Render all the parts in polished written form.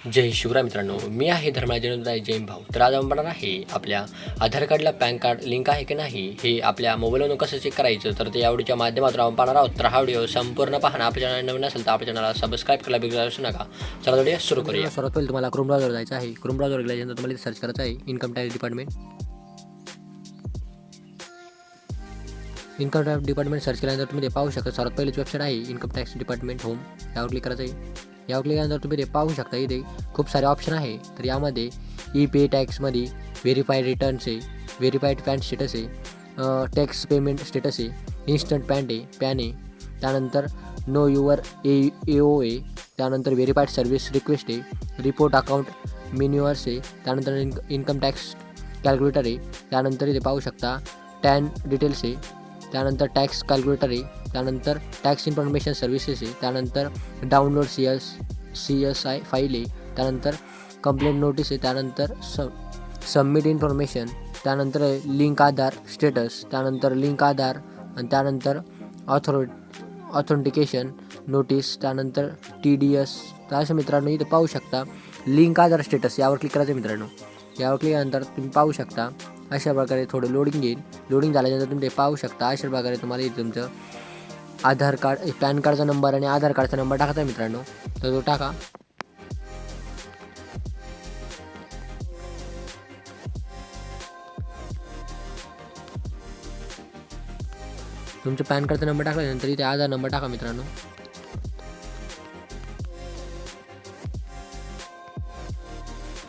जय शिवराय मित्रांनो, मी आहे धर्मराज जैन भाऊ. तर आज आपण पाहणार आहे आपल्या आधार कार्डला पॅन कार्ड लिंक आहे की नाही हे आपल्या मोबाईलवरून कसं चेक करायचं. तर ते या व्हिडिओच्या माध्यमातून आपण पाहणार आहोत. तर हा व्हिडिओ संपूर्ण पाहणं. आपल्या चॅनल नवीन असेल तर आपल्या चॅनलला सबस्क्राईब करायला बिलकुल विसरू नका. चला व्हिडिओ सुरू करूया. सर्वात पहिले तुम्हाला क्रोम ब्राउझर जायचं आहे. क्रोम ब्राउझर गेल्यानंतर तुम्हाला सर्च करायचं आहे income tax department. Income tax department search केल्यानंतर तुम्ही ते पाहू शकता. सर्वात पहिलीच वेबसाईट आहे इन्कम टॅक्स डिपार्टमेंट होम. यावर क्लिक करायचं आहे. यावर क्लिक केल्यानंतर तुम्ही ते पाहू शकता. इथे खूप सारे ऑप्शन आहे. तर यामध्ये ई पे टॅक्समध्ये व्हेरीफाईड रिटर्न्स आहे, व्हेरीफाईड पॅन स्टेटस आहे, टॅक्स पेमेंट स्टेटस आहे, इन्स्टंट पॅन आहे, त्यानंतर नो युअर AO आहे, त्यानंतर व्हेरीफाईड सर्व्हिस रिक्वेस्ट आहे, रिपोर्ट अकाउंट मेन्युअर्स आहे, त्यानंतर इन्कम टॅक्स कॅल्क्युलेटर आहे, त्यानंतर इथे पाहू शकता टॅन डिटेल्स आहे, त्यानंतर टॅक्स कॅल्क्युलेटर आहे, त्यानंतर टॅक्स इन्फॉर्मेशन सर्व्हिसेस आहे, त्यानंतर डाउनलोड CSI फाईल आहे, त्यानंतर कंप्लेंट नोटीस आहे, त्यानंतर सबमिट इन्फॉर्मेशन, त्यानंतर लिंक आधार स्टेटस, त्यानंतर लिंक आधार आणि त्यानंतर ऑथेंटिकेशन नोटीस, त्यानंतर TDS. तर अशा मित्रांनो इथं पाहू शकता लिंक आधार स्टेटस यावर क्लिक करायचं मित्रांनो. यावर क्लिक केल्यानंतर तुम्ही पाहू शकता अशा प्रकारे थोडं लोडिंग येईल. लोडिंग झाल्यानंतर तुम्ही ते पाहू शकता. अशा प्रकारे तुम्हाला इथे तुमचं आधार कार्ड, पॅन कार्डचा नंबर आणि आधार कार्डचा नंबर टाकायचा मित्रांनो. तर तो टाका. तुमचं पॅन कार्डचा नंबर टाकल्यानंतर इथे आधार नंबर टाका मित्रांनो.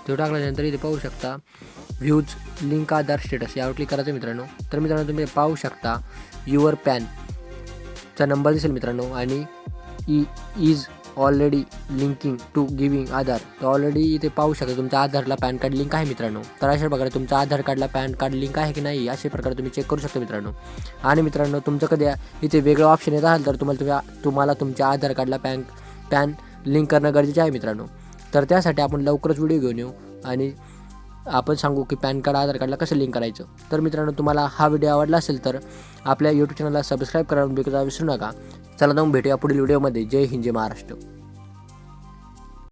तो टाकल्यानंतर इथे पाहू शकता व्ह्यूज लिंक आधार स्टेटस यावर क्लिक करायचं मित्रांनो. तर मित्रांनो तुम्ही पाहू शकता युअर पॅनचा नंबर दिसेल मित्रांनो आणि is already linking to giving Aadhaar. तर ऑलरेडी इथे पाहू शकता तुमच्या आधारला पॅन कार्ड लिंक आहे मित्रांनो. तर अशा प्रकारे तुमच्या आधार कार्डला पॅन कार्ड लिंक आहे की नाही अशा प्रकारे तुम्ही चेक करू शकता मित्रांनो. आणि मित्रांनो तुमचं कधी इथे वेगळं ऑप्शन येत असेल तर तुम्हाला तुमच्या आधार कार्डला पॅन लिंक करणं गरजेचं आहे मित्रांनो. तर त्यासाठी आपण लवकरच व्हिडिओ घेऊन येऊ आणि आपण सांगू की पॅन कार्ड आधार कार्डला कसं लिंक करायचं. तर मित्रांनो तुम्हाला हा व्हिडिओ आवडला असेल तर आपल्या यूट्यूब चॅनलला सबस्क्राईब करायला विसरू नका. चला जाऊन भेटूया पुढील व्हिडिओमध्ये. जय हिंद, जय महाराष्ट्र.